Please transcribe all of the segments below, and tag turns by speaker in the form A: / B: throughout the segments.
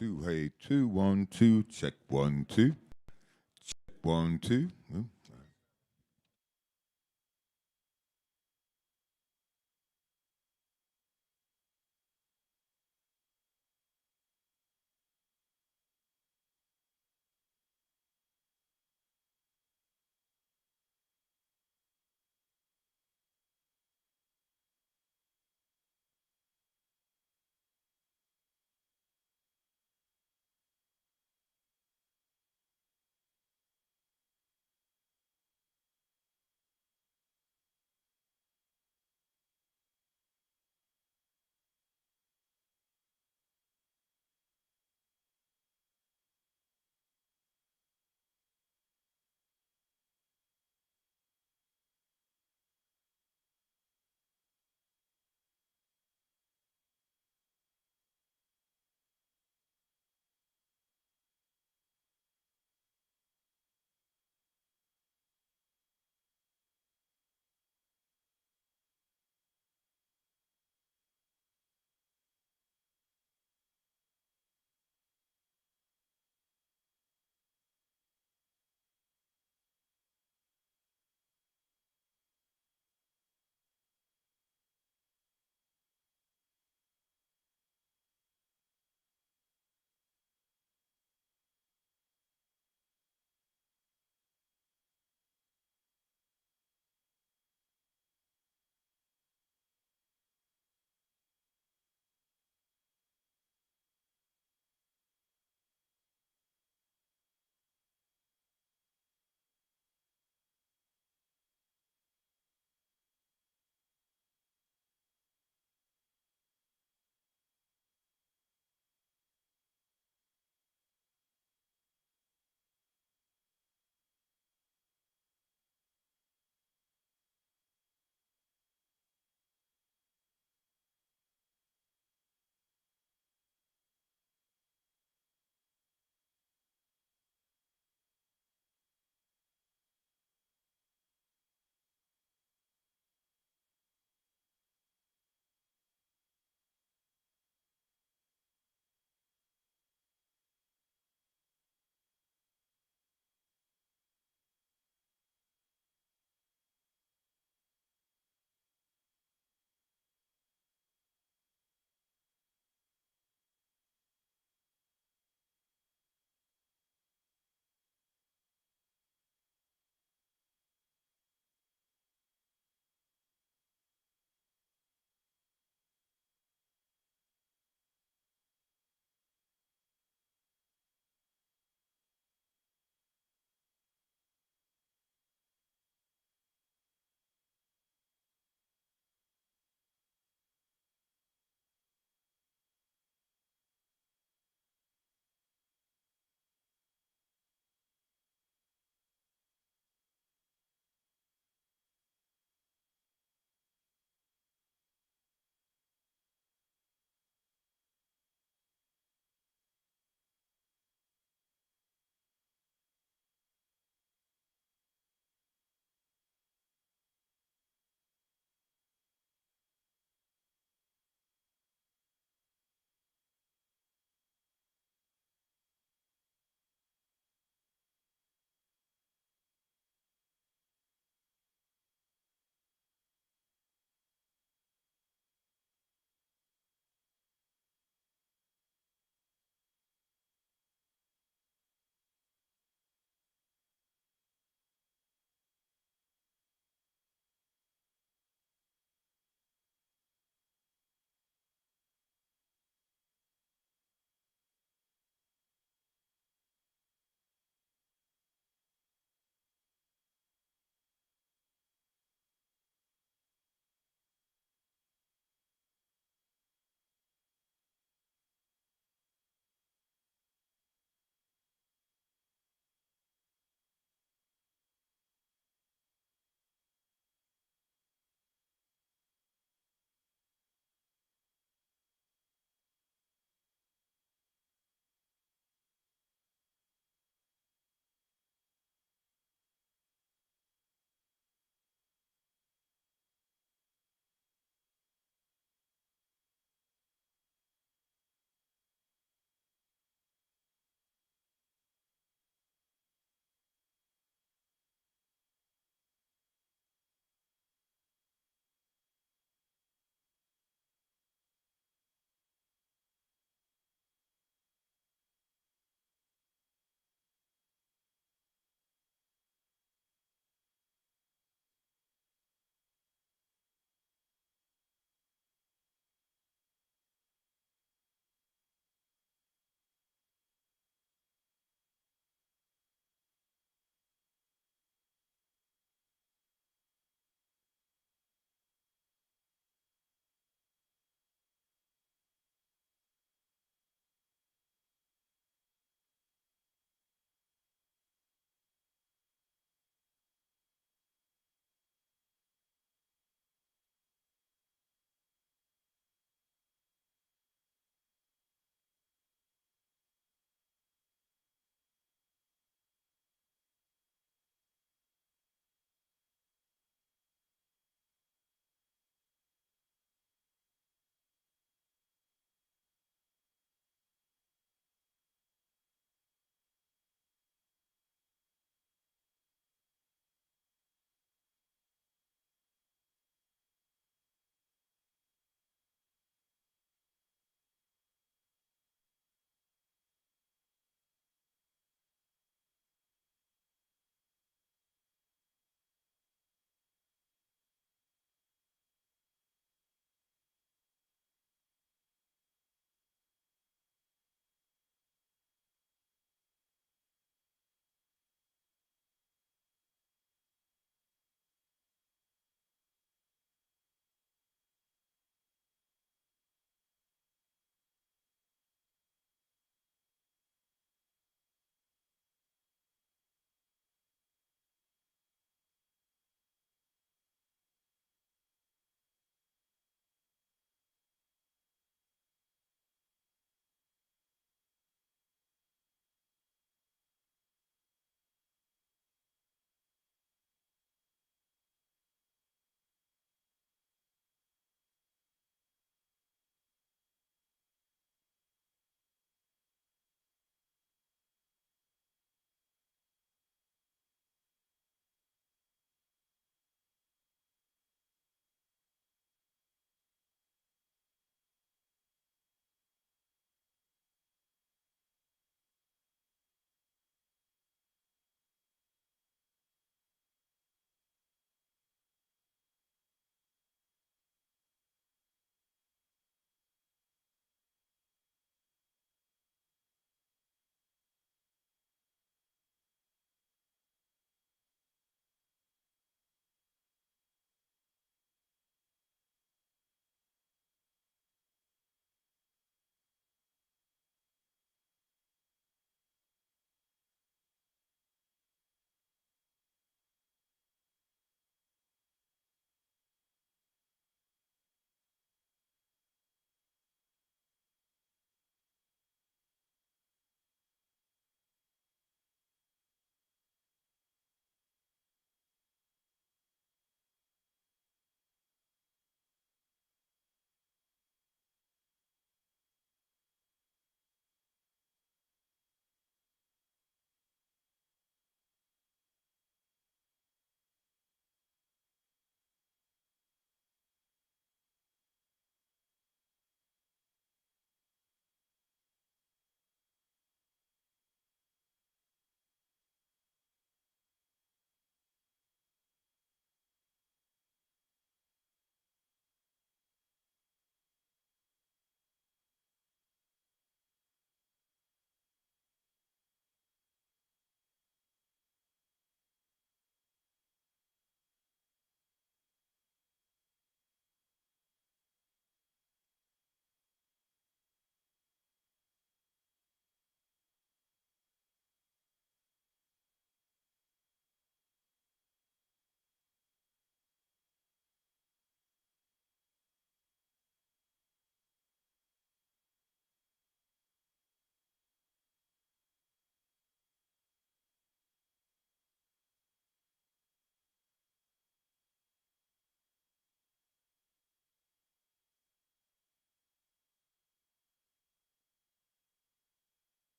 A: 2. Hey, 2, 1, 2. Check 1, 2. 1, 2. Oh,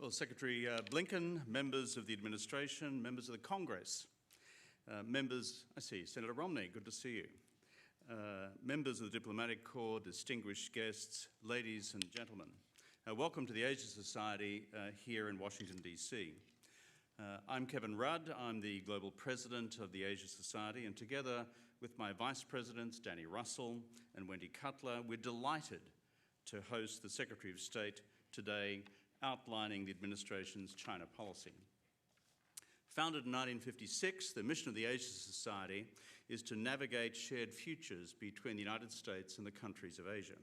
B: Well, Secretary Blinken, members of the administration, members of the Congress, members, I see, Senator Romney, good to see you. Members of the Diplomatic Corps, distinguished guests, ladies and gentlemen. Welcome to the Asia Society here in Washington, D.C. I'm Kevin Rudd. I'm the Global President of the Asia Society, and together with my Vice Presidents, Danny Russell and Wendy Cutler, we're delighted to host the Secretary of State today outlining the administration's China policy. Founded in 1956, the mission of the Asia Society is to navigate shared futures between the United States and the countries of Asia.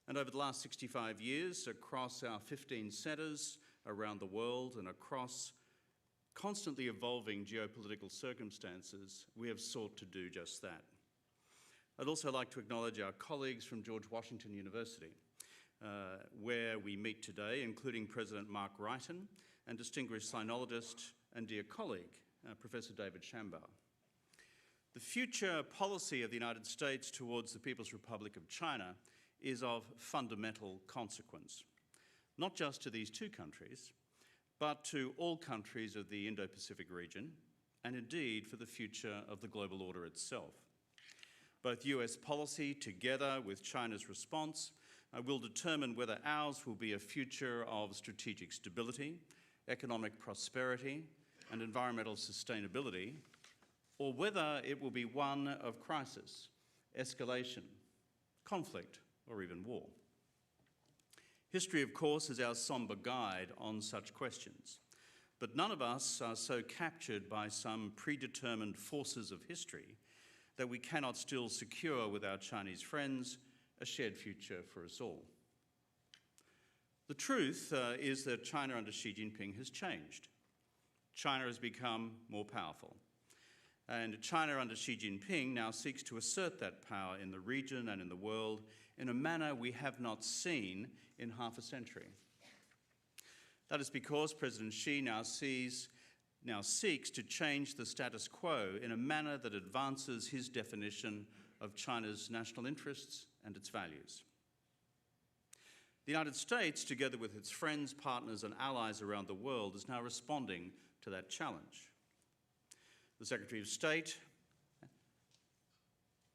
B: And over the last 65 years, across our 15 centres around the world and across constantly evolving geopolitical circumstances, we have sought to do just that. I'd also like to acknowledge our colleagues from George Washington University, where we meet today, including President Mark Wrighton and distinguished sinologist and dear colleague, Professor David Shambaugh. The future policy of the United States towards the People's Republic of China is of fundamental consequence, not just to these two countries, but to all countries of the Indo-Pacific region, and indeed for the future of the global order itself. Both US policy, together with China's response, will determine whether ours will be a future of strategic stability, economic prosperity, and environmental sustainability, or whether it will be one of crisis, escalation, conflict, or even war. History, of course, is our somber guide on such questions, but none of us are so captured by some predetermined forces of history that we cannot still secure with our Chinese friends a shared future for us all. The truth is that China under Xi Jinping has changed. China has become more powerful. And China under Xi Jinping now seeks to assert that power in the region and in the world in a manner we have not seen in half a century. That is because President Xi now seeks to change the status quo in a manner that advances his definition of China's national interests and its values. The United States, together with its friends, partners, and allies around the world, is now responding to that challenge. The Secretary of State,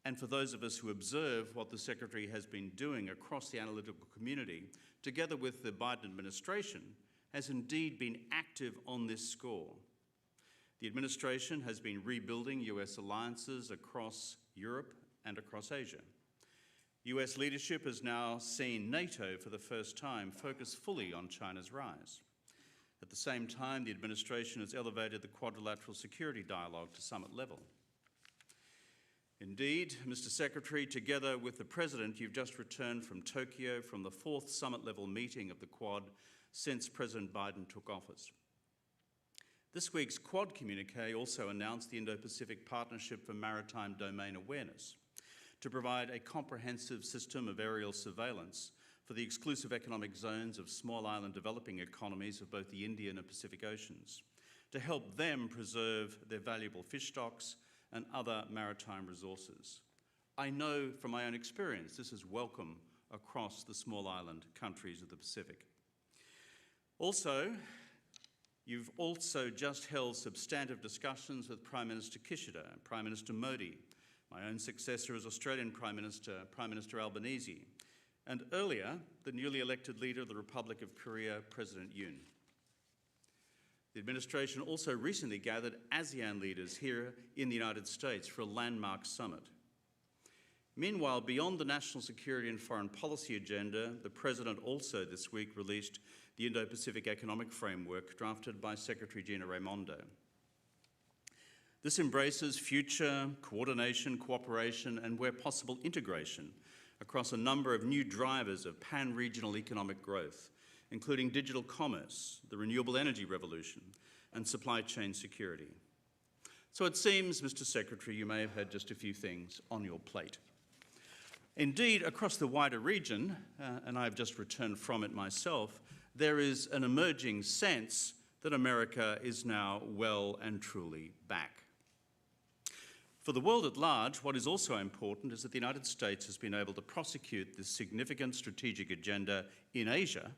B: and for those of us who observe what the Secretary has been doing across the analytical community, together with the Biden administration, has indeed been active on this score. The administration has been rebuilding US alliances across Europe and across Asia. US leadership has now seen NATO for the first time focus fully on China's rise. At the same time, the administration has elevated the quadrilateral security dialogue to summit level. Indeed, Mr. Secretary, together with the President, you've just returned from Tokyo from the 4th summit-level meeting of the Quad since President Biden took office. This week's Quad communique also announced the Indo-Pacific Partnership for Maritime Domain Awareness to provide a comprehensive system of aerial surveillance for the exclusive economic zones of small island developing economies of both the Indian and Pacific Oceans, to help them preserve their valuable fish stocks and other maritime resources. I know from my own experience this is welcome across the small island countries of the Pacific. You've also just held substantive discussions with Prime Minister Kishida and Prime Minister Modi, my own successor as Australian Prime Minister Albanese, and earlier, the newly elected leader of the Republic of Korea, President Yoon. The administration also recently gathered ASEAN leaders here in the United States for a landmark summit. Meanwhile, beyond the national security and foreign policy agenda, the President also this week released the Indo-Pacific Economic Framework drafted by Secretary Gina Raimondo. This embraces future coordination, cooperation, and where possible integration across a number of new drivers of pan-regional economic growth, including digital commerce, the renewable energy revolution, and supply chain security. So it seems, Mr. Secretary, you may have had just a few things on your plate. Indeed, across the wider region, and I've just returned from it myself, there is an emerging sense that America is now well and truly back. For the world at large, what is also important is that the United States has been able to prosecute this significant strategic agenda in Asia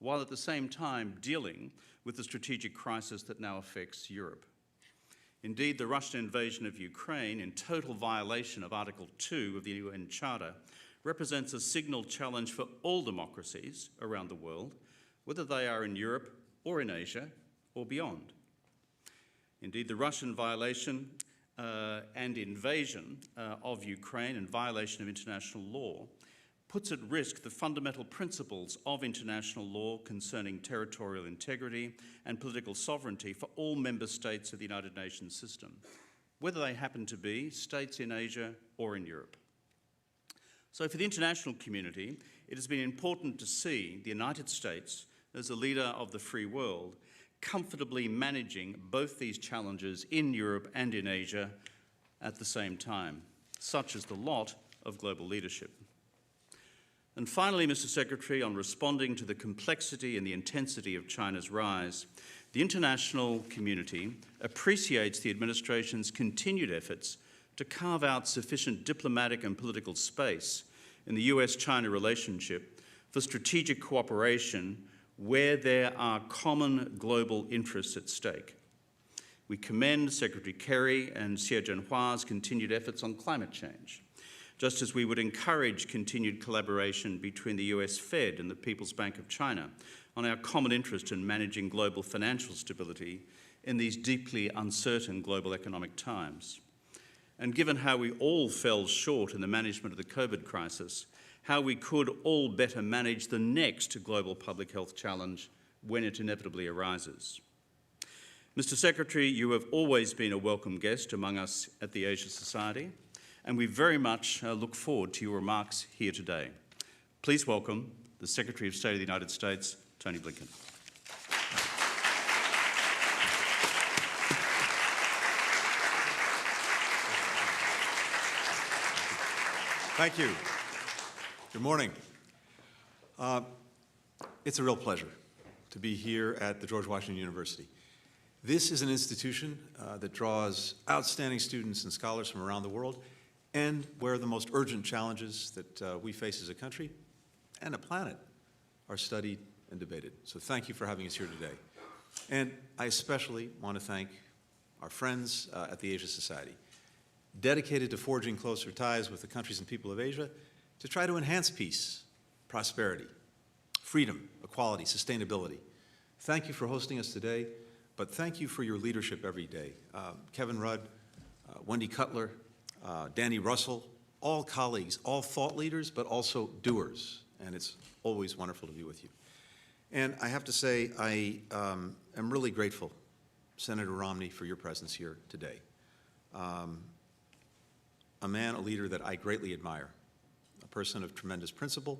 B: while at the same time dealing with the strategic crisis that now affects Europe. Indeed, the Russian invasion of Ukraine, in total violation of Article 2 of the UN Charter, represents a signal challenge for all democracies around the world, whether they are in Europe or in Asia or beyond. Indeed, the Russian violation and invasion of Ukraine and violation of international law puts at risk the fundamental principles of international law concerning territorial integrity and political sovereignty for all member states of the United Nations system, whether they happen to be states in Asia or in Europe. So for the international community, it has been important to see the United States as a leader of the free world comfortably managing both these challenges in Europe and in Asia at the same time. Such is the lot of global leadership. And finally, Mr. Secretary, on responding to the complexity and the intensity of China's rise, the international community appreciates the administration's continued efforts to carve out sufficient diplomatic and political space in the US-China relationship for strategic cooperation where there are common global interests at stake. We commend Secretary Kerry and Xie Zhenhua's continued efforts on climate change, just as we would encourage continued collaboration between the US Fed and the People's Bank of China on our common interest in managing global financial stability in these deeply uncertain global economic times. And given how we all fell short in the management of the COVID crisis, how we could all better manage the next global public health challenge when it inevitably arises. Mr. Secretary, you have always been a welcome guest among us at the Asia Society, and we very much look forward to your remarks here today. Please welcome the Secretary of State of the United States, Antony Blinken.
C: Thank you. Good morning. It's a real pleasure to be here at the George Washington University. This is an institution that draws outstanding students and scholars from around the world, and where the most urgent challenges that we face as a country and a planet are studied and debated. So thank you for having us here today. And I especially want to thank our friends at the Asia Society, dedicated to forging closer ties with the countries and people of Asia to try to enhance peace, prosperity, freedom, equality, sustainability. Thank you for hosting us today, but thank you for your leadership every day. Kevin Rudd, Wendy Cutler, Danny Russell, all colleagues, all thought leaders, but also doers, and it's always wonderful to be with you. And I have to say, I am really grateful, Senator Romney, for your presence here today. A man, a leader that I greatly admire, a person of tremendous principle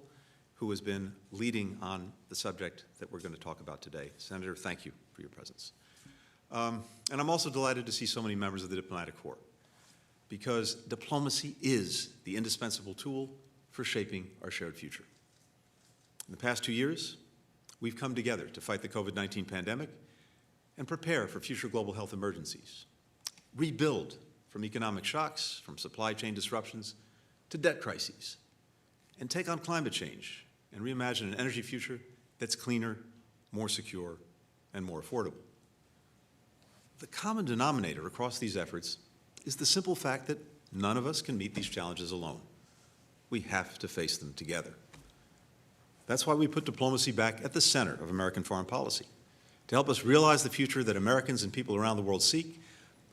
C: who has been leading on the subject that we're going to talk about today. Senator, thank you for your presence. And I'm also delighted to see so many members of the diplomatic corps, because diplomacy is the indispensable tool for shaping our shared future. In the past 2 years, we've come together to fight the COVID-19 pandemic and prepare for future global health emergencies, rebuild from economic shocks, from supply chain disruptions to debt crises, and take on climate change and reimagine an energy future that's cleaner, more secure, and more affordable. The common denominator across these efforts is the simple fact that none of us can meet these challenges alone. We have to face them together. That's why we put diplomacy back at the center of American foreign policy, to help us realize the future that Americans and people around the world seek,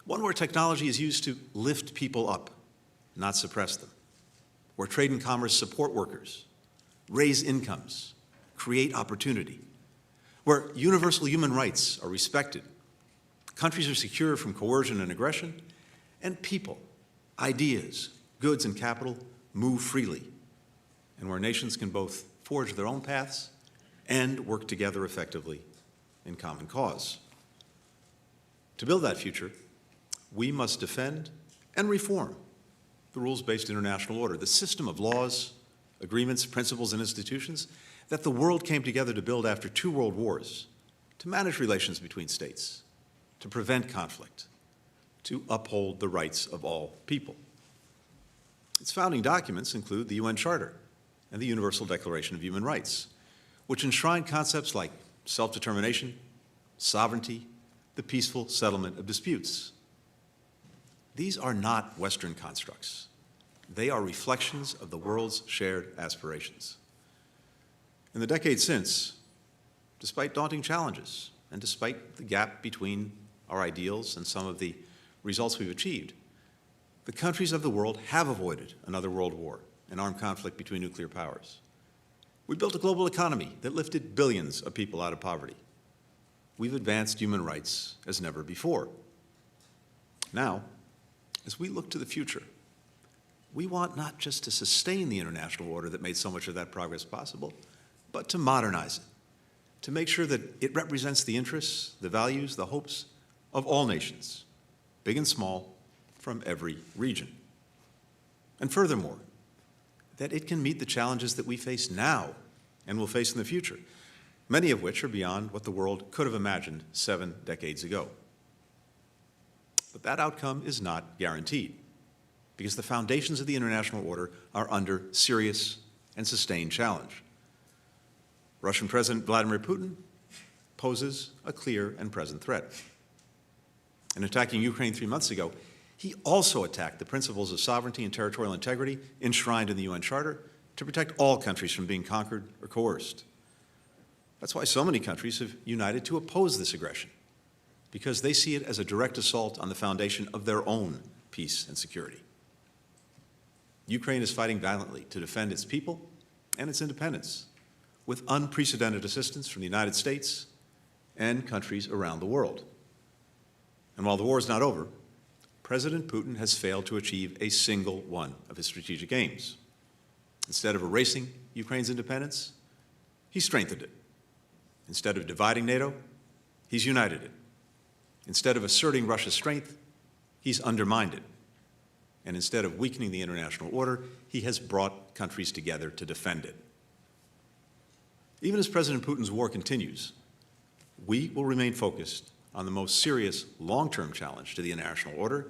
C: one where technology is used to lift people up, not suppress them, where trade and commerce support workers, raise incomes, create opportunity, where universal human rights are respected, countries are secure from coercion and aggression, and people, ideas, goods, and capital move freely, and where nations can both forge their own paths and work together effectively in common cause. To build that future, we must defend and reform the rules-based international order, the system of laws, agreements, principles, and institutions that the world came together to build after 2 world wars, to manage relations between states, to prevent conflict, to uphold the rights of all people. Its founding documents include the UN Charter and the Universal Declaration of Human Rights, which enshrine concepts like self-determination, sovereignty, the peaceful settlement of disputes. These are not Western constructs. They are reflections of the world's shared aspirations. In the decades since, despite daunting challenges and despite the gap between our ideals and some of the results we've achieved, the countries of the world have avoided another world war, an armed conflict between nuclear powers. We built a global economy that lifted billions of people out of poverty. We've advanced human rights as never before. Now, as we look to the future, we want not just to sustain the international order that made so much of that progress possible, but to modernize it, to make sure that it represents the interests, the values, the hopes of all nations, big and small, from every region. And furthermore, that it can meet the challenges that we face now and will face in the future, many of which are beyond what the world could have imagined 7 decades ago. But that outcome is not guaranteed, because the foundations of the international order are under serious and sustained challenge. Russian President Vladimir Putin poses a clear and present threat. In attacking Ukraine 3 months ago, he also attacked the principles of sovereignty and territorial integrity enshrined in the UN Charter to protect all countries from being conquered or coerced. That's why so many countries have united to oppose this aggression, because they see it as a direct assault on the foundation of their own peace and security. Ukraine is fighting valiantly to defend its people and its independence, with unprecedented assistance from the United States and countries around the world. And while the war is not over, President Putin has failed to achieve a single one of his strategic aims. Instead of erasing Ukraine's independence, he strengthened it. Instead of dividing NATO, he's united it. Instead of asserting Russia's strength, he's undermined it. And instead of weakening the international order, he has brought countries together to defend it. Even as President Putin's war continues, we will remain focused on the most serious long-term challenge to the international order,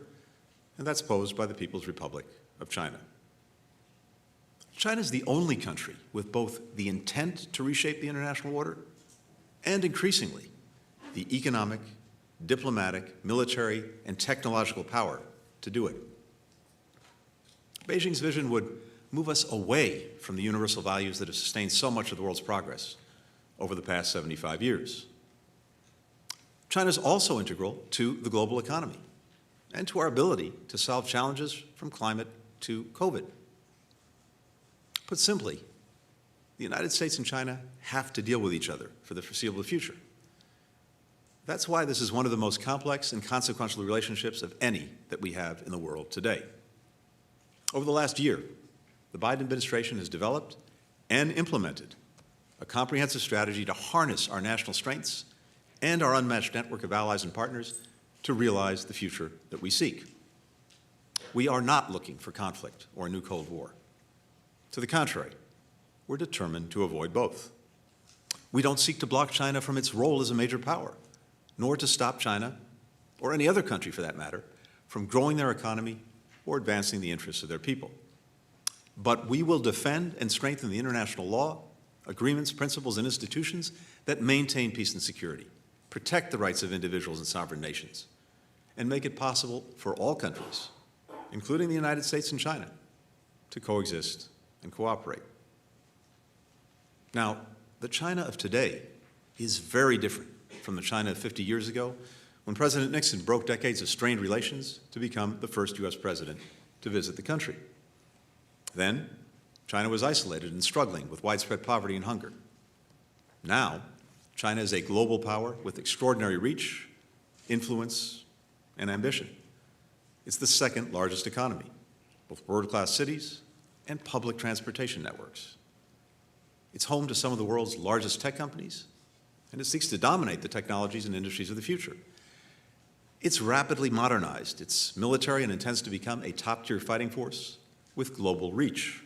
C: and that's posed by the People's Republic of China. China is the only country with both the intent to reshape the international order and, increasingly, the economic, diplomatic, military, and technological power to do it. Beijing's vision would move us away from the universal values that have sustained so much of the world's progress over the past 75 years. China is also integral to the global economy and to our ability to solve challenges from climate to COVID. Put simply, the United States and China have to deal with each other for the foreseeable future. That's why this is one of the most complex and consequential relationships of any that we have in the world today. Over the last year, the Biden administration has developed and implemented a comprehensive strategy to harness our national strengths and our unmatched network of allies and partners to realize the future that we seek. We are not looking for conflict or a new Cold War. To the contrary, we're determined to avoid both. We don't seek to block China from its role as a major power, nor to stop China, or any other country for that matter, from growing their economy or advancing the interests of their people. But we will defend and strengthen the international law, agreements, principles, and institutions that maintain peace and security, protect the rights of individuals and sovereign nations, and make it possible for all countries, including the United States and China, to coexist and cooperate. Now, the China of today is very different from the China of 50 years ago, when President Nixon broke decades of strained relations to become the first U.S. president to visit the country. Then, China was isolated and struggling with widespread poverty and hunger. Now, China is a global power with extraordinary reach, influence, and ambition. It's the second largest economy, with world-class cities and public transportation networks. It's home to some of the world's largest tech companies, and it seeks to dominate the technologies and industries of the future. It's rapidly modernized its military and intends to become a top-tier fighting force with global reach.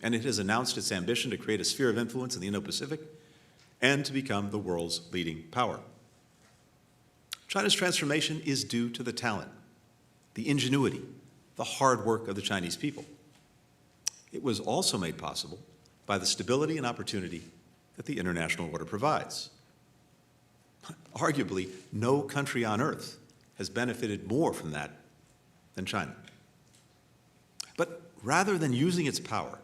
C: And it has announced its ambition to create a sphere of influence in the Indo-Pacific and to become the world's leading power. China's transformation is due to the talent, the ingenuity, the hard work of the Chinese people. It was also made possible by the stability and opportunity that the international order provides. Arguably, no country on earth has benefited more from that than China. But rather than using its power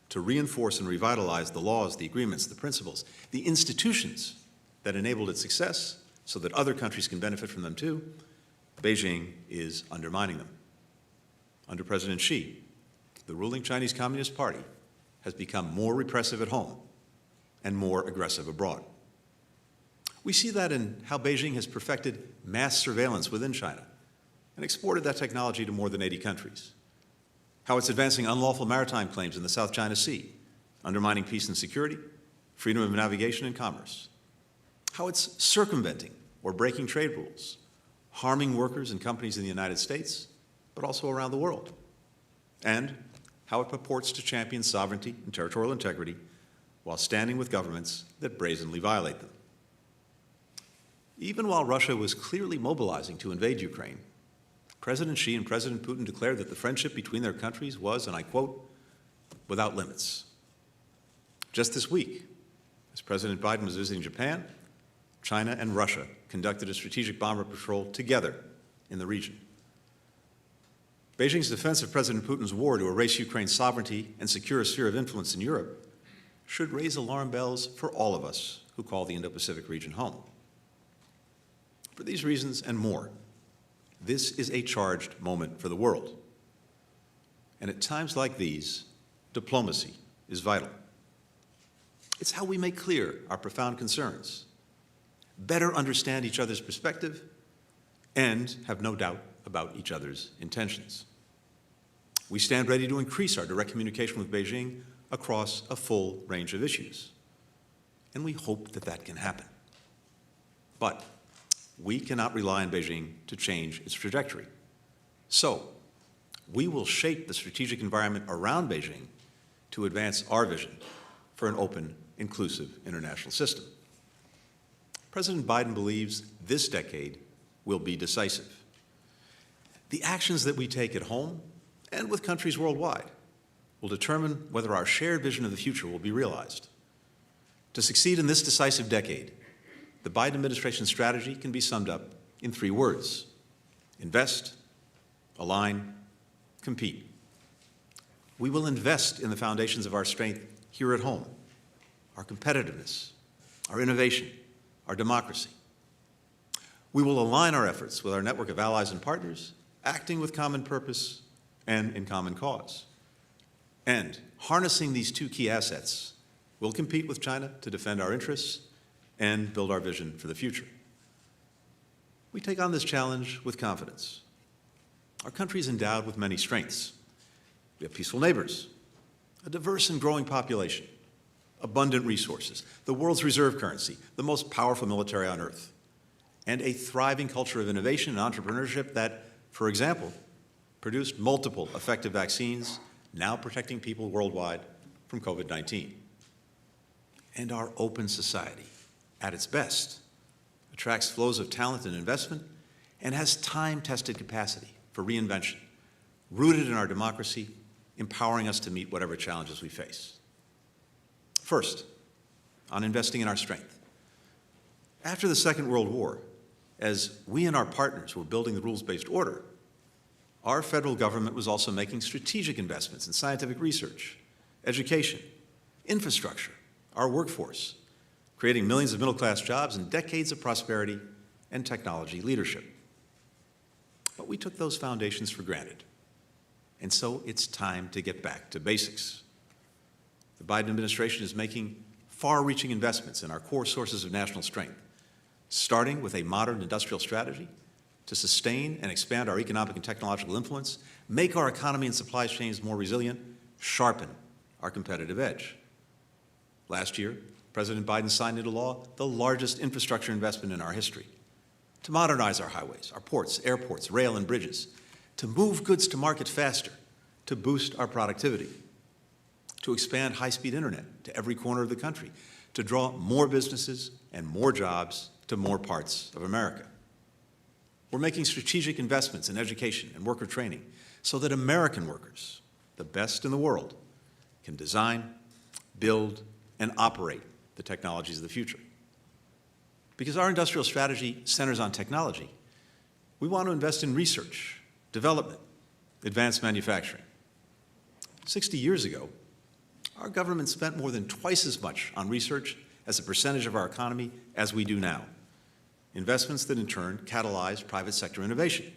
C: to reinforce and revitalize the laws, the agreements, the principles, the institutions that enabled its success so that other countries can benefit from them too, Beijing is undermining them. Under President Xi, the ruling Chinese Communist Party has become more repressive at home and more aggressive abroad. We see that in how Beijing has perfected mass surveillance within China and exported that technology to more than 80 countries. How it's advancing unlawful maritime claims in the South China Sea, undermining peace and security, freedom of navigation and commerce. How it's circumventing or breaking trade rules, harming workers and companies in the United States, but also around the world. And how it purports to champion sovereignty and territorial integrity while standing with governments that brazenly violate them. Even while Russia was clearly mobilizing to invade Ukraine, President Xi and President Putin declared that the friendship between their countries was, and I quote, without limits. Just this week, as President Biden was visiting Japan, China and Russia conducted a strategic bomber patrol together in the region. Beijing's defense of President Putin's war to erase Ukraine's sovereignty and secure a sphere of influence in Europe should raise alarm bells for all of us who call the Indo-Pacific region home. For these reasons and more, this is a charged moment for the world. And at times like these, diplomacy is vital. It's how we make clear our profound concerns, better understand each other's perspective, and have no doubt about each other's intentions. We stand ready to increase our direct communication with Beijing across a full range of issues. And we hope that that can happen. But we cannot rely on Beijing to change its trajectory. So, we will shape the strategic environment around Beijing to advance our vision for an open, inclusive international system. President Biden believes this decade will be decisive. The actions that we take at home and with countries worldwide will determine whether our shared vision of the future will be realized. To succeed in this decisive decade, the Biden administration's strategy can be summed up in 3 words: invest, align, compete. We will invest in the foundations of our strength here at home, our competitiveness, our innovation, our democracy. We will align our efforts with our network of allies and partners, acting with common purpose and in common cause. And harnessing these 2 key assets, we'll compete with China to defend our interests and build our vision for the future. We take on this challenge with confidence. Our country is endowed with many strengths. We have peaceful neighbors, a diverse and growing population, abundant resources, the world's reserve currency, the most powerful military on earth, and a thriving culture of innovation and entrepreneurship that, for example, produced multiple effective vaccines, now protecting people worldwide from COVID-19. And our open society, at its best, attracts flows of talent and investment and has time-tested capacity for reinvention, rooted in our democracy, empowering us to meet whatever challenges we face. First, on investing in our strength. After the Second World War, as we and our partners were building the rules-based order, our federal government was also making strategic investments in scientific research, education, infrastructure, our workforce, creating millions of middle-class jobs and decades of prosperity and technology leadership. But we took those foundations for granted. And so it's time to get back to basics. The Biden administration is making far-reaching investments in our core sources of national strength, starting with a modern industrial strategy to sustain and expand our economic and technological influence, make our economy and supply chains more resilient, sharpen our competitive edge. Last year, President Biden signed into law the largest infrastructure investment in our history to modernize our highways, our ports, airports, rail, and bridges, to move goods to market faster, to boost our productivity, to expand high-speed internet to every corner of the country, to draw more businesses and more jobs to more parts of America. We're making strategic investments in education and worker training so that American workers, the best in the world, can design, build, and operate the technologies of the future. Because our industrial strategy centers on technology, we want to invest in research, development, advanced manufacturing. 60 years ago, our government spent more than twice as much on research as a percentage of our economy as we do now. Investments that in turn catalyzed private sector innovation.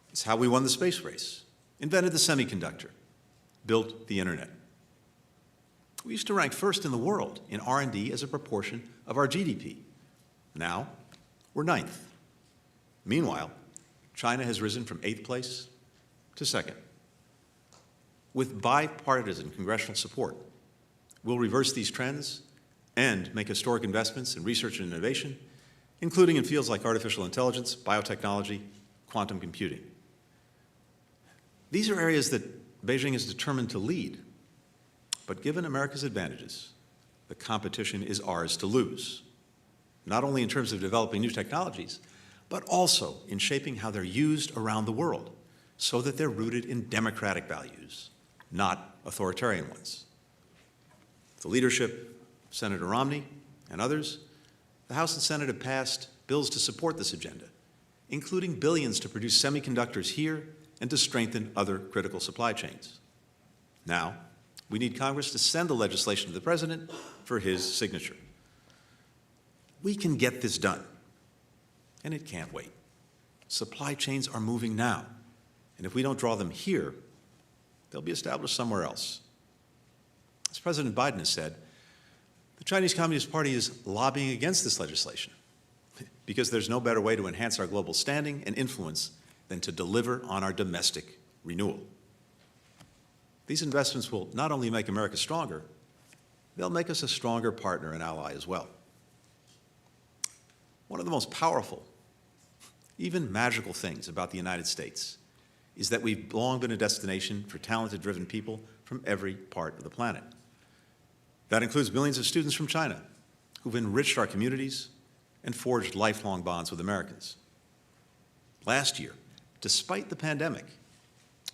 C: It's how we won the space race, invented the semiconductor, built the internet. We used to rank first in the world in R&D as a proportion of our GDP. Now, we're ninth. Meanwhile, China has risen from 8th place to 2nd. With bipartisan congressional support, we'll reverse these trends and make historic investments in research and innovation, including in fields like artificial intelligence, biotechnology, quantum computing. These are areas that Beijing is determined to lead, but given America's advantages, the competition is ours to lose, not only in terms of developing new technologies, but also in shaping how they're used around the world so that they're rooted in democratic values, not authoritarian ones. The leadership, Senator Romney and others, the House and Senate have passed bills to support this agenda, including billions to produce semiconductors here and to strengthen other critical supply chains. Now, we need Congress to send the legislation to the President for his signature. We can get this done, and it can't wait. Supply chains are moving now, and if we don't draw them here, they'll be established somewhere else. As President Biden has said, the Chinese Communist Party is lobbying against this legislation because there's no better way to enhance our global standing and influence than to deliver on our domestic renewal. These investments will not only make America stronger, they'll make us a stronger partner and ally as well. One of the most powerful, even magical things about the United States is that we've long been a destination for talented, driven people from every part of the planet. That includes millions of students from China who've enriched our communities and forged lifelong bonds with Americans. Last year, despite the pandemic,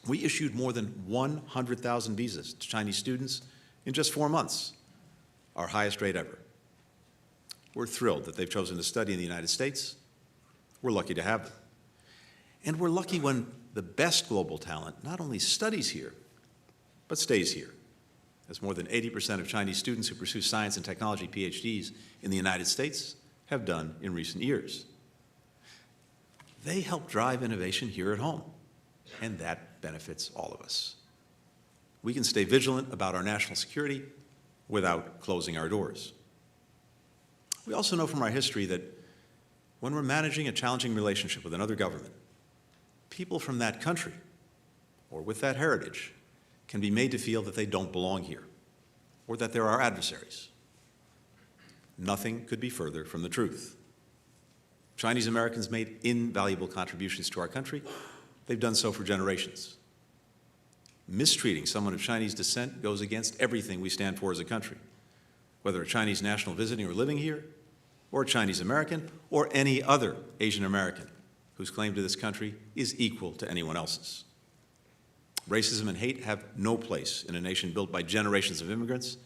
C: we issued more than 100,000 visas to Chinese students in just 4 months, our highest rate ever. We're thrilled that they've chosen to study in the United States. We're lucky to have them. And we're lucky when the best global talent not only studies here, but stays here, as more than 80% of Chinese students who pursue science and technology PhDs in the United States have done in recent years. They help drive innovation here at home, and that benefits all of us. We can stay vigilant about our national security without closing our doors. We also know from our history that when we're managing a challenging relationship with another government, people from that country or with that heritage can be made to feel that they don't belong here or that they're our adversaries. Nothing could be further from the truth. Chinese Americans made invaluable contributions to our country. They've done so for generations. Mistreating someone of Chinese descent goes against everything we stand for as a country, whether a Chinese national visiting or living here, or a Chinese American, or any other Asian American whose claim to this country is equal to anyone else's. Racism and hate have no place in a nation built by generations of immigrants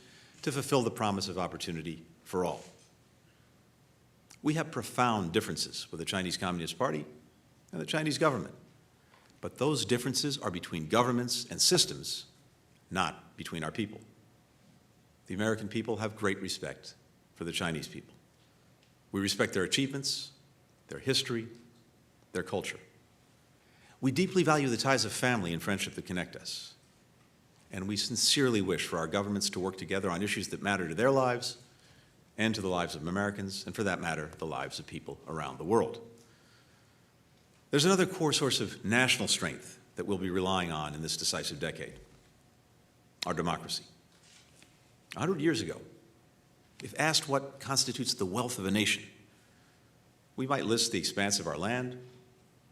C: to fulfill the promise of opportunity for all. We have profound differences with the Chinese Communist Party and the Chinese government, but those differences are between governments and systems, not between our people. The American people have great respect for the Chinese people. We respect their achievements, their history, their culture. We deeply value the ties of family and friendship that connect us. And we sincerely wish for our governments to work together on issues that matter to their lives and to the lives of Americans, and for that matter, the lives of people around the world. There's another core source of national strength that we'll be relying on in this decisive decade: our democracy. 100 years ago, if asked what constitutes the wealth of a nation, we might list the expanse of our land,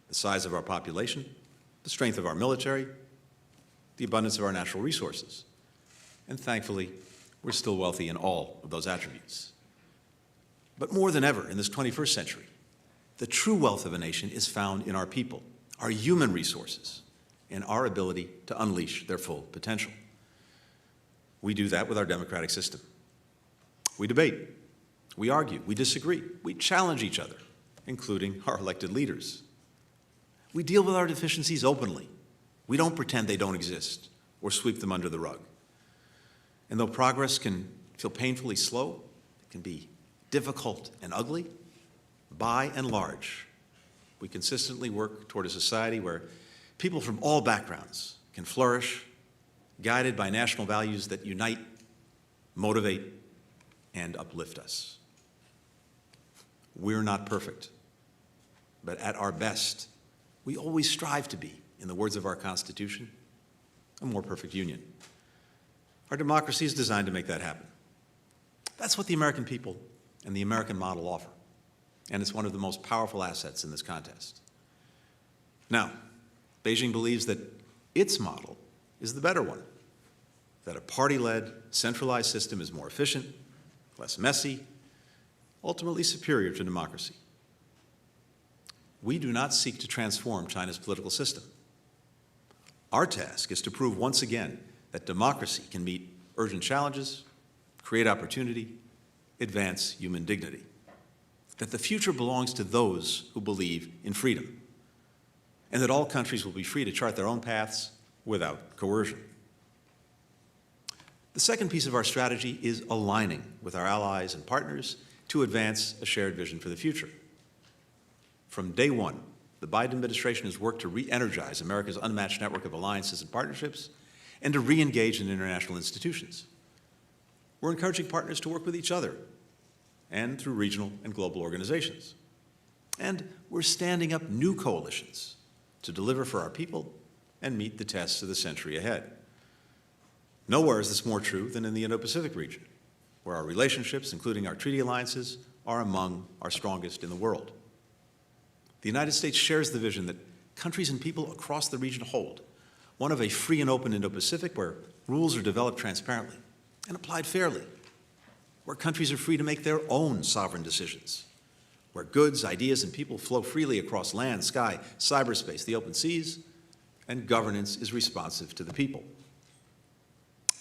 C: the size of our population, the strength of our military, the abundance of our natural resources. And thankfully, we're still wealthy in all of those attributes. But more than ever in this 21st century, the true wealth of a nation is found in our people, our human resources, and our ability to unleash their full potential. We do that with our democratic system. We debate, we argue, we disagree, we challenge each other, including our elected leaders. We deal with our deficiencies openly. We don't pretend they don't exist or sweep them under the rug. And though progress can feel painfully slow, it can be difficult and ugly, by and large, we consistently work toward a society where people from all backgrounds can flourish, guided by national values that unite, motivate, and uplift us. We're not perfect, but at our best, we always strive to be, in the words of our Constitution, a more perfect union. Our democracy is designed to make that happen. That's what the American people and the American model offer, and it's one of the most powerful assets in this contest. Now, Beijing believes that its model is the better one, that a party-led, centralized system is more efficient, less messy, ultimately superior to democracy. We do not seek to transform China's political system. Our task is to prove once again that democracy can meet urgent challenges, create opportunity, advance human dignity, that the future belongs to those who believe in freedom, and that all countries will be free to chart their own paths without coercion. The second piece of our strategy is aligning with our allies and partners to advance a shared vision for the future. From day one, the Biden administration has worked to re-energize America's unmatched network of alliances and partnerships and to re-engage in international institutions. We're encouraging partners to work with each other and through regional and global organizations. And we're standing up new coalitions to deliver for our people and meet the tests of the century ahead. Nowhere is this more true than in the Indo-Pacific region, where our relationships, including our treaty alliances, are among our strongest in the world. The United States shares the vision that countries and people across the region hold, one of a free and open Indo-Pacific where rules are developed transparently and applied fairly, where countries are free to make their own sovereign decisions, where goods, ideas, and people flow freely across land, sky, cyberspace, the open seas, and governance is responsive to the people.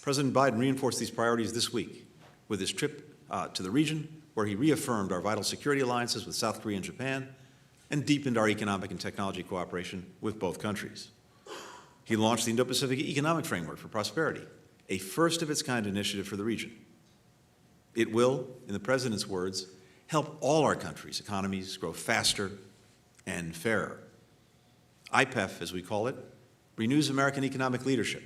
C: President Biden reinforced these priorities this week with his trip to the region, where he reaffirmed our vital security alliances with South Korea and Japan and deepened our economic and technology cooperation with both countries. He launched the Indo-Pacific Economic Framework for Prosperity, a first-of-its-kind initiative for the region. It will, in the President's words, help all our countries' economies grow faster and fairer. IPEF, as we call it, renews American economic leadership,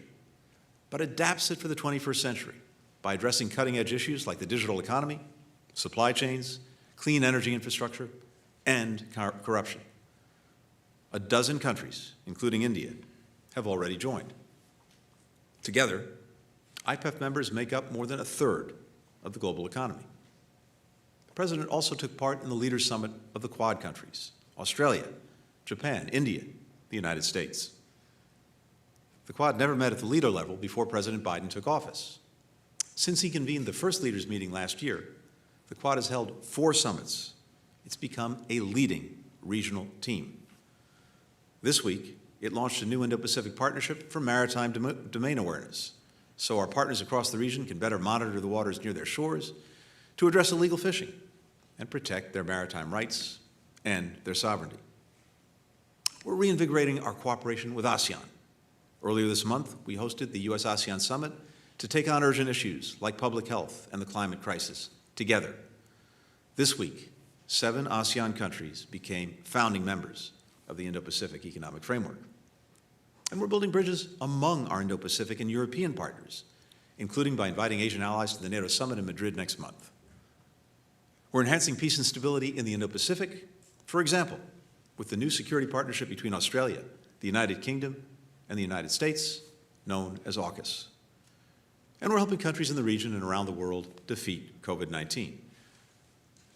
C: but adapts it for the 21st century by addressing cutting-edge issues like the digital economy, supply chains, clean energy infrastructure, and corruption. A dozen countries, including India, have already joined. Together, IPEF members make up more than a third of the global economy. The President also took part in the Leaders' Summit of the Quad countries, Australia, Japan, India, the United States. The Quad never met at the leader level before President Biden took office. Since he convened the first leaders meeting last year, the Quad has held 4 summits. It's become a leading regional team. This week, it launched a new Indo-Pacific Partnership for Maritime Domain Awareness, so our partners across the region can better monitor the waters near their shores to address illegal fishing and protect their maritime rights and their sovereignty. We're reinvigorating our cooperation with ASEAN. Earlier this month, we hosted the U.S.-ASEAN Summit to take on urgent issues like public health and the climate crisis together. This week, 7 ASEAN countries became founding members of the Indo-Pacific Economic Framework. And we're building bridges among our Indo-Pacific and European partners, including by inviting Asian allies to the NATO Summit in Madrid next month. We're enhancing peace and stability in the Indo-Pacific, for example, with the new security partnership between Australia, the United Kingdom, and the United States, known as AUKUS. And we're helping countries in the region and around the world defeat COVID-19.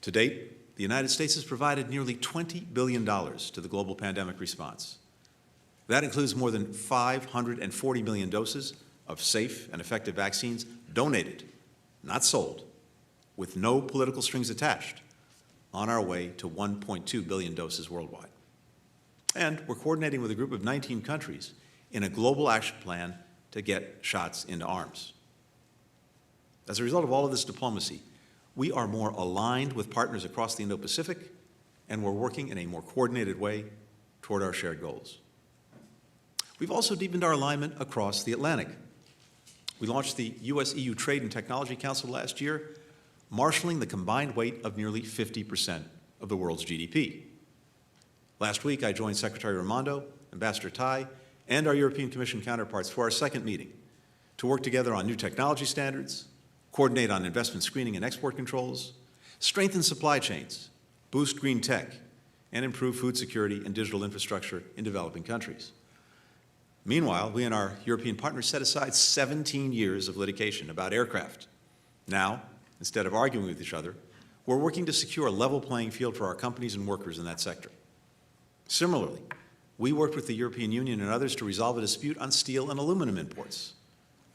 C: To date, the United States has provided nearly $20 billion to the global pandemic response. That includes more than 540 million doses of safe and effective vaccines donated, not sold, with no political strings attached, on our way to 1.2 billion doses worldwide. And we're coordinating with a group of 19 countries in a global action plan to get shots into arms. As a result of all of this diplomacy, We are more aligned with partners across the Indo-Pacific, and we're working in a more coordinated way toward our shared goals. We've also deepened our alignment across the Atlantic. We launched the US-EU Trade and Technology Council last year, marshaling the combined weight of nearly 50% of the world's GDP. Last week, I joined Secretary Raimondo, Ambassador Tai, and our European Commission counterparts for our second meeting to work together on new technology standards, coordinate on investment screening and export controls, strengthen supply chains, boost green tech, and improve food security and digital infrastructure in developing countries. Meanwhile, we and our European partners set aside 17 years of litigation about aircraft. Now, instead of arguing with each other, we're working to secure a level playing field for our companies and workers in that sector. Similarly, we worked with the European Union and others to resolve a dispute on steel and aluminum imports.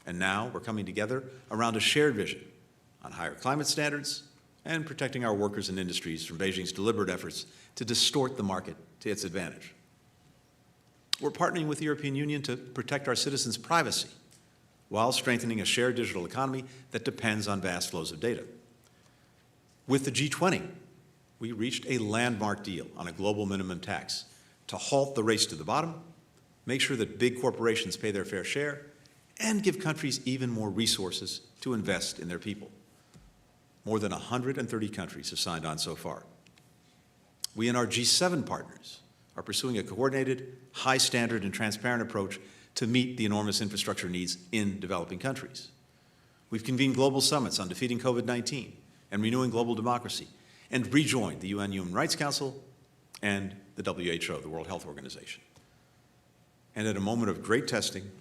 C: And now we're coming together around a shared vision on higher climate standards and protecting our workers and industries from Beijing's deliberate efforts to distort the market to its advantage. We're partnering with the European Union to protect our citizens' privacy while strengthening a shared digital economy that depends on vast flows of data. With the G20, we reached a landmark deal on a global minimum tax to halt the race to the bottom, make sure that big corporations pay their fair share, and give countries even more resources to invest in their people. More than 130 countries have signed on so far. We and our G7 partners are pursuing a coordinated, high standard and transparent approach to meet the enormous infrastructure needs in developing countries. We've convened global summits on defeating COVID-19 and renewing global democracy, and rejoined the UN Human Rights Council and the WHO, the World Health Organization. And at a moment of great testing,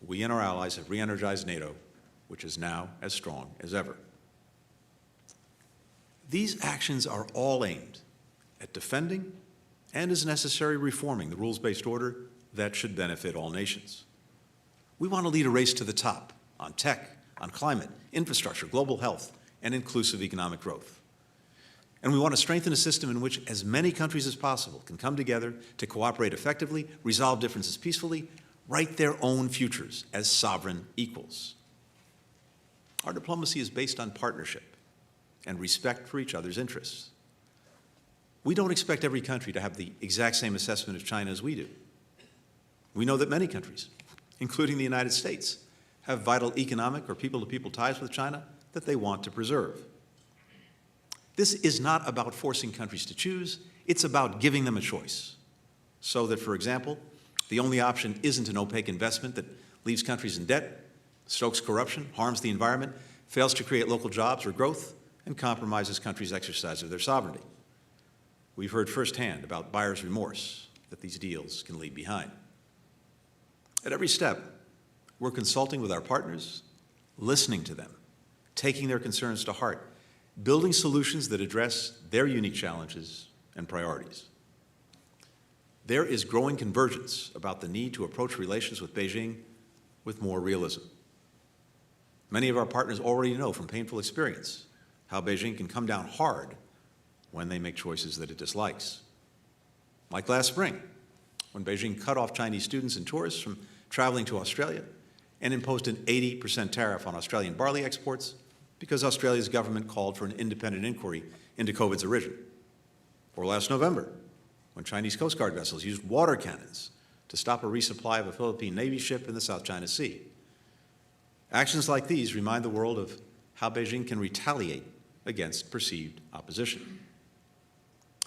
C: we and our allies have re-energized NATO, which is now as strong as ever. These actions are all aimed at defending and, as necessary, reforming the rules-based order that should benefit all nations. We want to lead a race to the top on tech, on climate, infrastructure, global health, and inclusive economic growth. And we want to strengthen a system in which as many countries as possible can come together to cooperate effectively, resolve differences peacefully, write their own futures as sovereign equals. Our diplomacy is based on partnership and respect for each other's interests. We don't expect every country to have the exact same assessment of China as we do. We know that many countries, including the United States, have vital economic or people-to-people ties with China that they want to preserve. This is not about forcing countries to choose, it's about giving them a choice. So that, for example, the only option isn't an opaque investment that leaves countries in debt, stokes corruption, harms the environment, fails to create local jobs or growth, and compromises countries' exercise of their sovereignty. We've heard firsthand about buyer's remorse that these deals can leave behind. At every step, we're consulting with our partners, listening to them, taking their concerns to heart, building solutions that address their unique challenges and priorities. There is growing convergence about the need to approach relations with Beijing with more realism. Many of our partners already know from painful experience how Beijing can come down hard when they make choices that it dislikes. Like last spring, when Beijing cut off Chinese students and tourists from traveling to Australia and imposed an 80% tariff on Australian barley exports because Australia's government called for an independent inquiry into COVID's origin. Or last November, when Chinese Coast Guard vessels used water cannons to stop a resupply of a Philippine Navy ship in the South China Sea. Actions like these remind the world of how Beijing can retaliate against perceived opposition.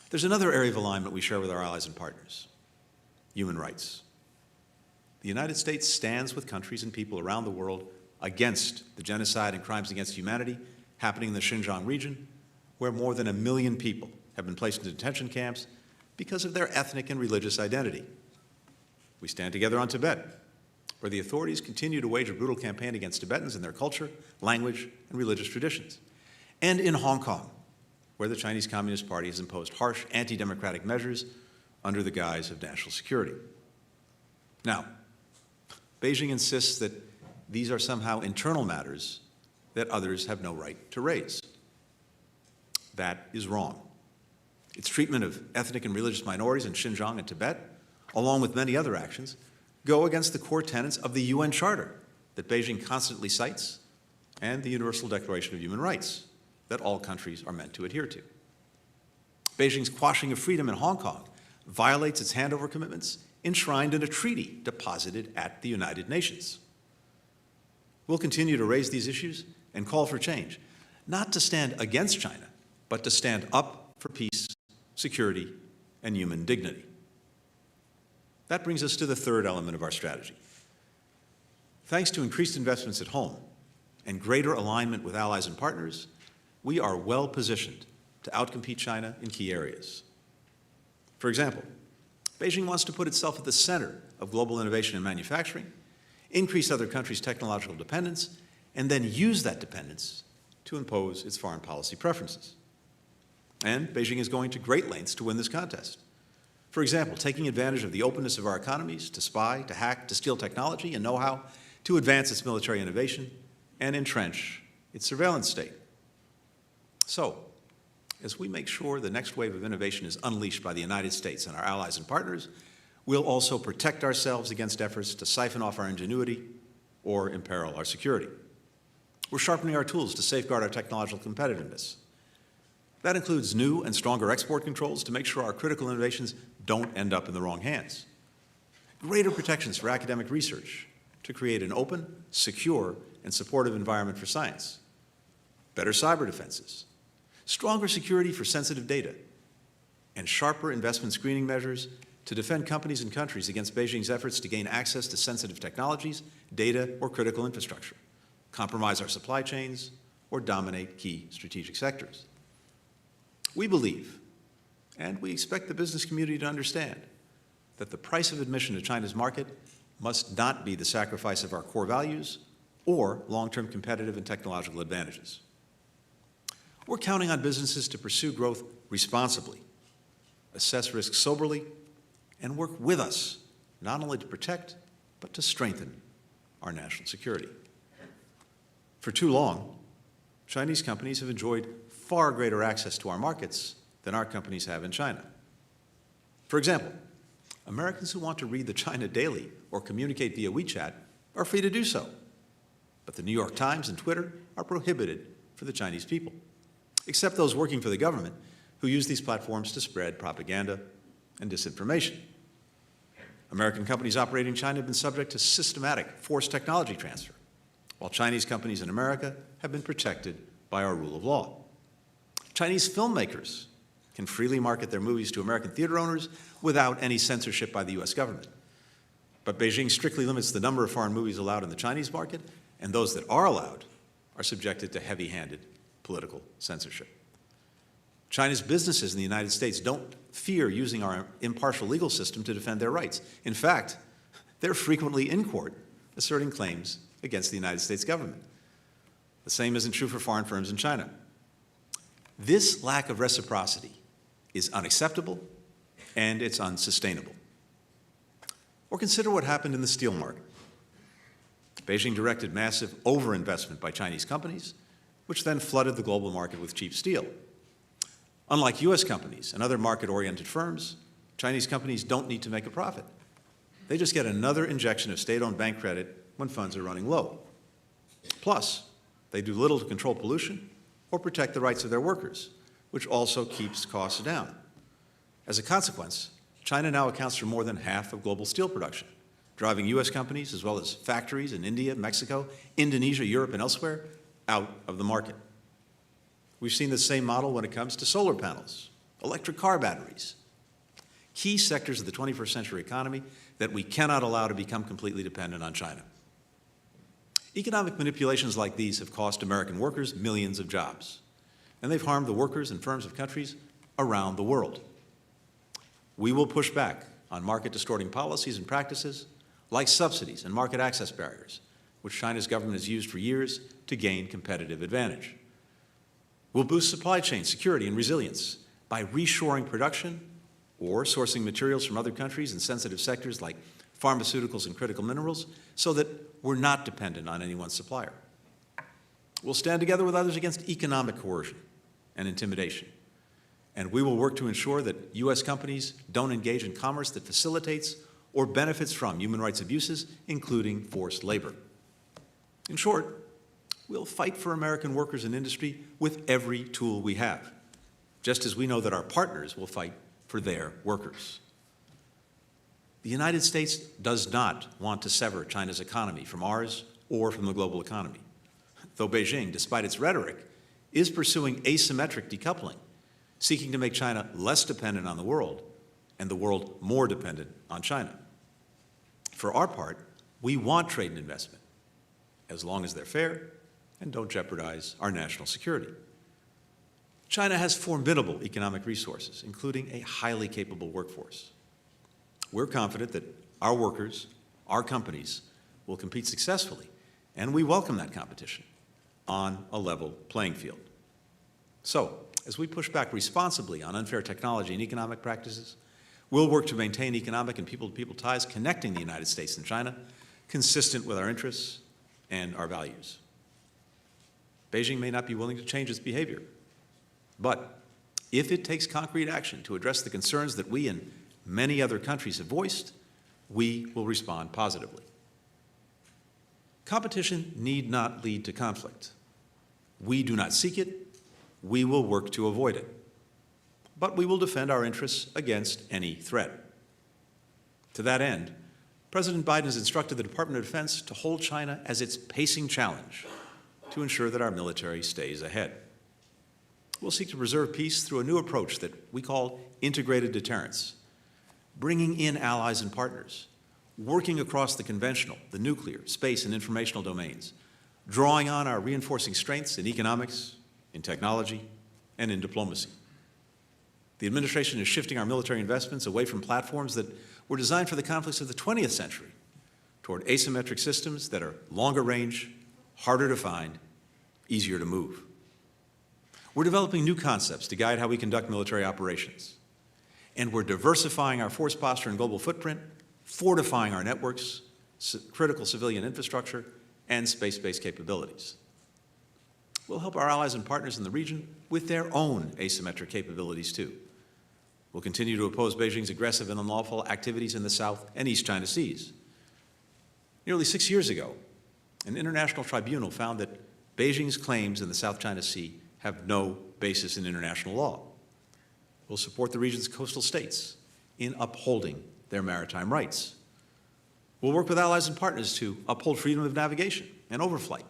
C: There's another area of alignment we share with our allies and partners: human rights. The United States stands with countries and people around the world against the genocide and crimes against humanity happening in the Xinjiang region, where more than 1 million people have been placed in detention camps because of their ethnic and religious identity. We stand together on Tibet, where the authorities continue to wage a brutal campaign against Tibetans and their culture, language, and religious traditions. And in Hong Kong, where the Chinese Communist Party has imposed harsh anti-democratic measures under the guise of national security. Now, Beijing insists that these are somehow internal matters that others have no right to raise. That is wrong. Its treatment of ethnic and religious minorities in Xinjiang and Tibet, along with many other actions, go against the core tenets of the UN Charter that Beijing constantly cites and the Universal Declaration of Human Rights. that all countries are meant to adhere to. Beijing's quashing of freedom in Hong Kong violates its handover commitments enshrined in a treaty deposited at the United Nations. We'll continue to raise these issues and call for change, not to stand against China, but to stand up for peace, security, and human dignity. That brings us to the third element of our strategy. Thanks to increased investments at home and greater alignment with allies and partners, we are well positioned to outcompete China in key areas. For example, Beijing wants to put itself at the center of global innovation and manufacturing, increase other countries' technological dependence, and then use that dependence to impose its foreign policy preferences. And Beijing is going to great lengths to win this contest. For example, taking advantage of the openness of our economies to spy, to hack, to steal technology and know-how, to advance its military innovation and entrench its surveillance state. So, as we make sure the next wave of innovation is unleashed by the United States and our allies and partners, we'll also protect ourselves against efforts to siphon off our ingenuity or imperil our security. We're sharpening our tools to safeguard our technological competitiveness. That includes new and stronger export controls to make sure our critical innovations don't end up in the wrong hands. Greater protections for academic research to create an open, secure, and supportive environment for science. Better cyber defenses. Stronger security for sensitive data. And sharper investment screening measures to defend companies and countries against Beijing's efforts to gain access to sensitive technologies, data, or critical infrastructure, compromise our supply chains, or dominate key strategic sectors. We believe, and we expect the business community to understand, that the price of admission to China's market must not be the sacrifice of our core values or long-term competitive and technological advantages. We're counting on businesses to pursue growth responsibly, assess risks soberly, and work with us, not only to protect, but to strengthen our national security. For too long, Chinese companies have enjoyed far greater access to our markets than our companies have in China. For example, Americans who want to read the China Daily or communicate via WeChat are free to do so. But the New York Times and Twitter are prohibited for the Chinese people, except those working for the government who use these platforms to spread propaganda and disinformation. American companies operating in China have been subject to systematic forced technology transfer, while Chinese companies in America have been protected by our rule of law. Chinese filmmakers can freely market their movies to American theater owners without any censorship by the U.S. government. But Beijing strictly limits the number of foreign movies allowed in the Chinese market, and those that are allowed are subjected to heavy-handed political censorship. China's businesses in the United States don't fear using our impartial legal system to defend their rights. In fact, they're frequently in court asserting claims against the United States government. The same isn't true for foreign firms in China. This lack of reciprocity is unacceptable and it's unsustainable. Or consider what happened in the steel market. Beijing directed massive overinvestment by Chinese companies, which then flooded the global market with cheap steel. Unlike U.S. companies and other market-oriented firms, Chinese companies don't need to make a profit. They just get another injection of state-owned bank credit when funds are running low. Plus, they do little to control pollution or protect the rights of their workers, which also keeps costs down. As a consequence, China now accounts for more than half of global steel production, driving U.S. companies as well as factories in India, Mexico, Indonesia, Europe, and elsewhere out of the market. We've seen the same model when it comes to solar panels, electric car batteries, key sectors of the 21st century economy that we cannot allow to become completely dependent on China. Economic manipulations like these have cost American workers millions of jobs, and they've harmed the workers and firms of countries around the world. We will push back on market-distorting policies and practices like subsidies and market access barriers, which China's government has used for years to gain competitive advantage. We'll boost supply chain security and resilience by reshoring production or sourcing materials from other countries in sensitive sectors like pharmaceuticals and critical minerals so that we're not dependent on any one supplier. We'll stand together with others against economic coercion and intimidation. And we will work to ensure that U.S. companies don't engage in commerce that facilitates or benefits from human rights abuses, including forced labor. In short, we'll fight for American workers and industry with every tool we have, just as we know that our partners will fight for their workers. The United States does not want to sever China's economy from ours or from the global economy, though Beijing, despite its rhetoric, is pursuing asymmetric decoupling, seeking to make China less dependent on the world and the world more dependent on China. For our part, we want trade and investment, as long as they're fair and don't jeopardize our national security. China has formidable economic resources, including a highly capable workforce. We're confident that our workers, our companies, will compete successfully, and we welcome that competition on a level playing field. So, as we push back responsibly on unfair technology and economic practices, we'll work to maintain economic and people-to-people ties connecting the United States and China, consistent with our interests and our values. Beijing may not be willing to change its behavior, but if it takes concrete action to address the concerns that we and many other countries have voiced, we will respond positively. Competition need not lead to conflict. We do not seek it. We will work to avoid it. But we will defend our interests against any threat. To that end, President Biden has instructed the Department of Defense to hold China as its pacing challenge to ensure that our military stays ahead. We'll seek to preserve peace through a new approach that we call integrated deterrence, bringing in allies and partners, working across the conventional, the nuclear, space, and informational domains, drawing on our reinforcing strengths in economics, in technology, and in diplomacy. The administration is shifting our military investments away from platforms that were designed for the conflicts of the 20th century toward asymmetric systems that are longer range, harder to find, easier to move. We're developing new concepts to guide how we conduct military operations. And we're diversifying our force posture and global footprint, fortifying our networks, critical civilian infrastructure, and space-based capabilities. We'll help our allies and partners in the region with their own asymmetric capabilities, too. We'll continue to oppose Beijing's aggressive and unlawful activities in the South and East China Seas. Nearly 6 years ago, an international tribunal found that Beijing's claims in the South China Sea have no basis in international law. We'll support the region's coastal states in upholding their maritime rights. We'll work with allies and partners to uphold freedom of navigation and overflight,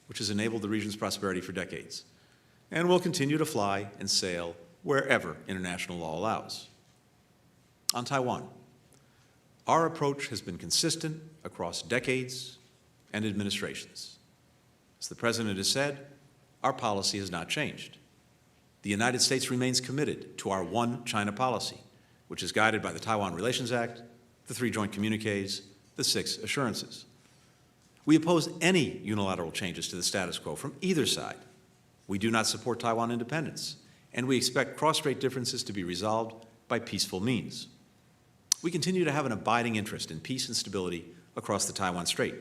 C: which has enabled the region's prosperity for decades. And we'll continue to fly and sail wherever international law allows. On Taiwan, our approach has been consistent across decades and administrations. As the President has said, our policy has not changed. The United States remains committed to our One China policy, which is guided by the Taiwan Relations Act, the 3 joint communiques, the 6 assurances. We oppose any unilateral changes to the status quo from either side. We do not support Taiwan independence, and we expect cross-strait differences to be resolved by peaceful means. We continue to have an abiding interest in peace and stability across the Taiwan Strait.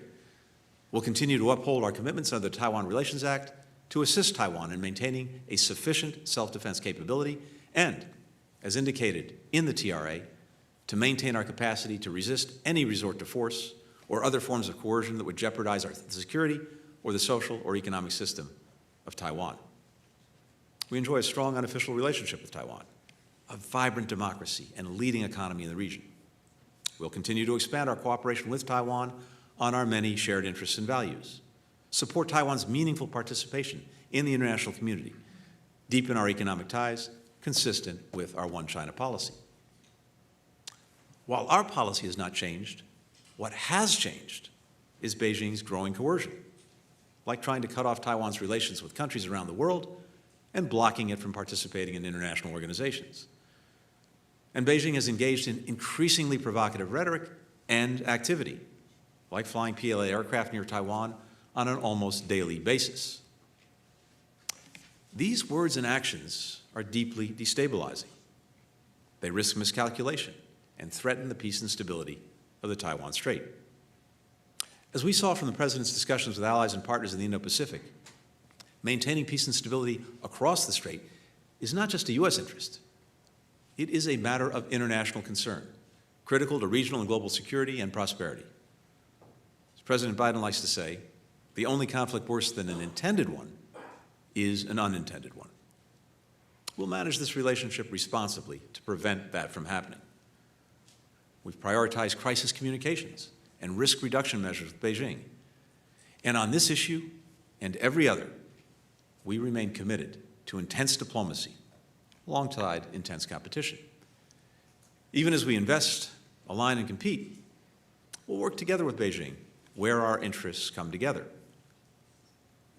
C: We'll continue to uphold our commitments under the Taiwan Relations Act to assist Taiwan in maintaining a sufficient self-defense capability and, as indicated in the TRA, to maintain our capacity to resist any resort to force or other forms of coercion that would jeopardize our security or the social or economic system of Taiwan. We enjoy a strong unofficial relationship with Taiwan, a vibrant democracy and a leading economy in the region. We'll continue to expand our cooperation with Taiwan on our many shared interests and values, support Taiwan's meaningful participation in the international community, deepen our economic ties consistent with our One China policy. While our policy has not changed, what has changed is Beijing's growing coercion, like trying to cut off Taiwan's relations with countries around the world and blocking it from participating in international organizations. And Beijing has engaged in increasingly provocative rhetoric and activity, like flying PLA aircraft near Taiwan on an almost daily basis. These words and actions are deeply destabilizing. They risk miscalculation and threaten the peace and stability of the Taiwan Strait. As we saw from the President's discussions with allies and partners in the Indo-Pacific, maintaining peace and stability across the Strait is not just a U.S. interest. It is a matter of international concern, critical to regional and global security and prosperity. As President Biden likes to say, The only conflict worse than an intended one is an unintended one. We'll manage this relationship responsibly to prevent that from happening. We've prioritized crisis communications and risk reduction measures with Beijing. And on this issue and every other, we remain committed to intense diplomacy alongside intense competition. Even as we invest, align, and compete, we'll work together with Beijing where our interests come together.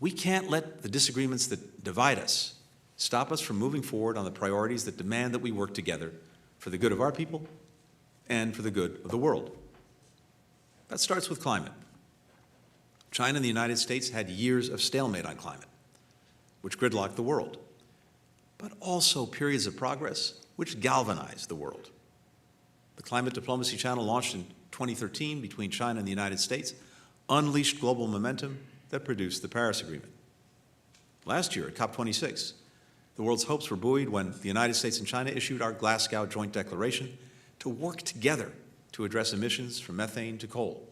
C: We can't let the disagreements that divide us stop us from moving forward on the priorities that demand that we work together for the good of our people and for the good of the world. That starts with climate. China and the United States had years of stalemate on climate, which gridlocked the world, but also periods of progress which galvanized the world. The Climate Diplomacy Channel, launched in 2013 between China and the United States, unleashed global momentum that produced the Paris Agreement. Last year at COP26, the world's hopes were buoyed when the United States and China issued our Glasgow Joint Declaration to work together to address emissions from methane to coal.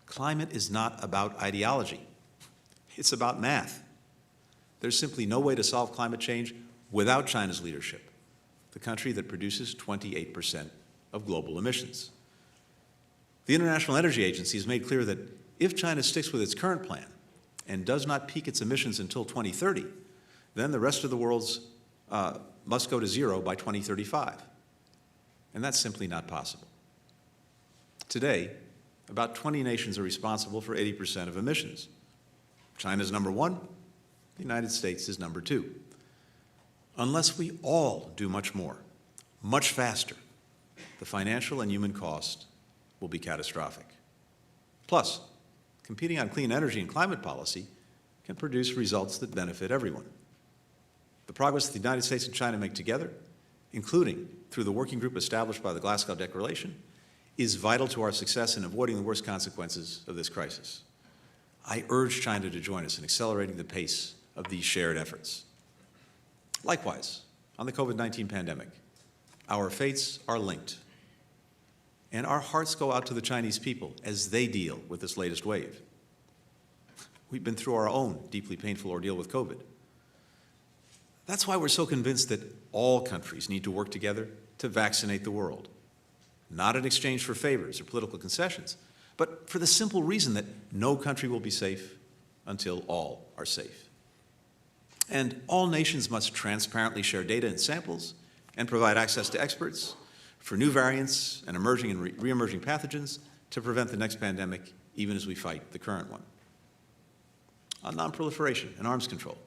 C: Climate is not about ideology. It's about math. There's simply no way to solve climate change without China's leadership, the country that produces 28% of global emissions. The International Energy Agency has made clear that if China sticks with its current plan and does not peak its emissions until 2030, then the rest of the world's must go to zero by 2035. And that's simply not possible. Today, about 20 nations are responsible for 80% of emissions. China's number one, the United States is number two. Unless we all do much more, much faster, the financial and human cost will be catastrophic. Plus, competing on clean energy and climate policy can produce results that benefit everyone. The progress that the United States and China make together, including through the working group established by the Glasgow Declaration, is vital to our success in avoiding the worst consequences of this crisis. I urge China to join us in accelerating the pace of these shared efforts. Likewise, on the COVID-19 pandemic, our fates are linked, and our hearts go out to the Chinese people as they deal with this latest wave. We've been through our own deeply painful ordeal with COVID. That's why we're so convinced that all countries need to work together to vaccinate the world, not in exchange for favors or political concessions, but for the simple reason that no country will be safe until all are safe. And all nations must transparently share data and samples and provide access to experts for new variants and emerging and re-emerging pathogens to prevent the next pandemic, even as we fight the current one. On nonproliferation and arms control,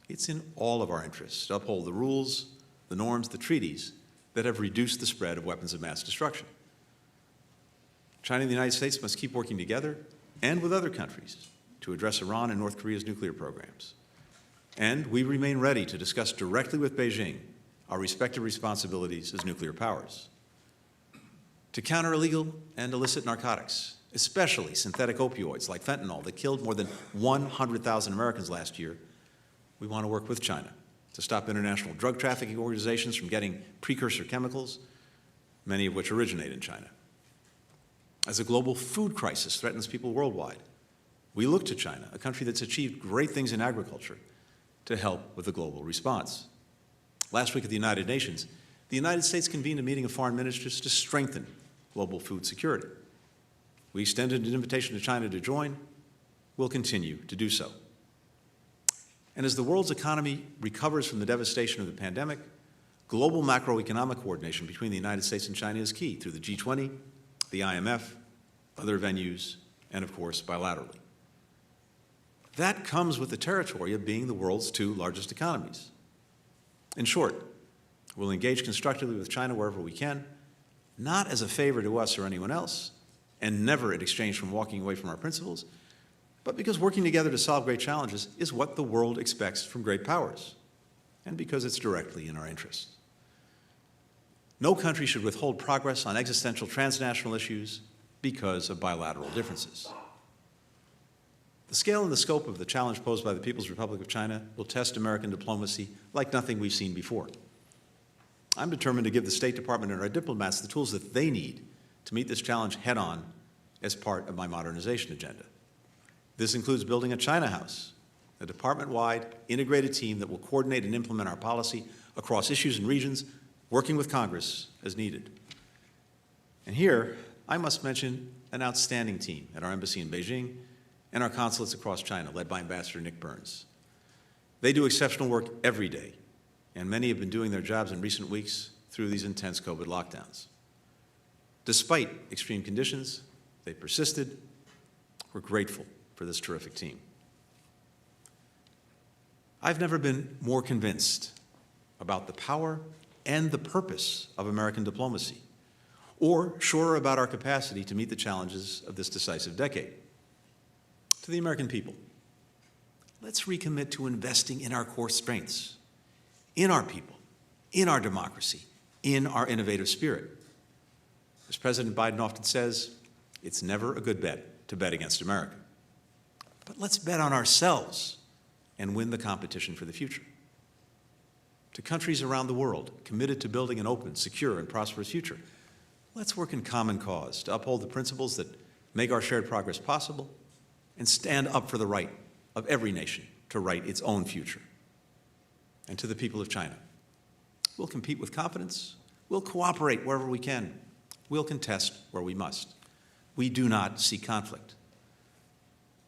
C: it's in all of our interests to uphold the rules, the norms, the treaties that have reduced the spread of weapons of mass destruction. China and the United States must keep working together and with other countries to address Iran and North Korea's nuclear programs. And we remain ready to discuss directly with Beijing our respective responsibilities as nuclear powers. To counter illegal and illicit narcotics, especially synthetic opioids like fentanyl that killed more than 100,000 Americans last year, we want to work with China to stop international drug trafficking organizations from getting precursor chemicals, many of which originate in China. As a global food crisis threatens people worldwide, we look to China, a country that's achieved great things in agriculture, to help with the global response. Last week at the United Nations, the United States convened a meeting of foreign ministers to strengthen global food security. We extended an invitation to China to join. We'll continue to do so. And as the world's economy recovers from the devastation of the pandemic, global macroeconomic coordination between the United States and China is key through the G20, the IMF, other venues, and of course, bilaterally. That comes with the territory of being the world's two largest economies. In short, we'll engage constructively with China wherever we can, not as a favor to us or anyone else, and never in exchange from walking away from our principles, but because working together to solve great challenges is what the world expects from great powers, and because it's directly in our interests. No country should withhold progress on existential transnational issues because of bilateral differences. The scale and the scope of the challenge posed by the People's Republic of China will test American diplomacy like nothing we've seen before. I'm determined to give the State Department and our diplomats the tools that they need to meet this challenge head-on as part of my modernization agenda. This includes building a China House, a department-wide integrated team that will coordinate and implement our policy across issues and regions, working with Congress as needed. And here, I must mention an outstanding team at our embassy in Beijing and our consulates across China, led by Ambassador Nick Burns. They do exceptional work every day, and many have been doing their jobs in recent weeks through these intense COVID lockdowns. Despite extreme conditions, they persisted. We're grateful for this terrific team. I've never been more convinced about the power and the purpose of American diplomacy, or surer about our capacity to meet the challenges of this decisive decade. To the American people, let's recommit to investing in our core strengths, in our people, in our democracy, in our innovative spirit. As President Biden often says, it's never a good bet to bet against America. But let's bet on ourselves and win the competition for the future. To countries around the world committed to building an open, secure, and prosperous future, let's work in common cause to uphold the principles that make our shared progress possible and stand up for the right of every nation to write its own future. And to the people of China, we'll compete with confidence, we'll cooperate wherever we can, we'll contest where we must. We do not seek conflict.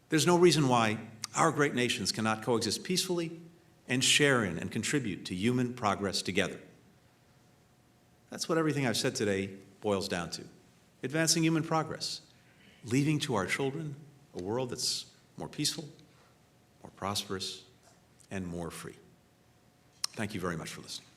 C: There's no reason why our great nations cannot coexist peacefully and share in and contribute to human progress together. That's what everything I've said today boils down to: advancing human progress, leaving to our children a world that's more peaceful, more prosperous, and more free. Thank you very much for listening.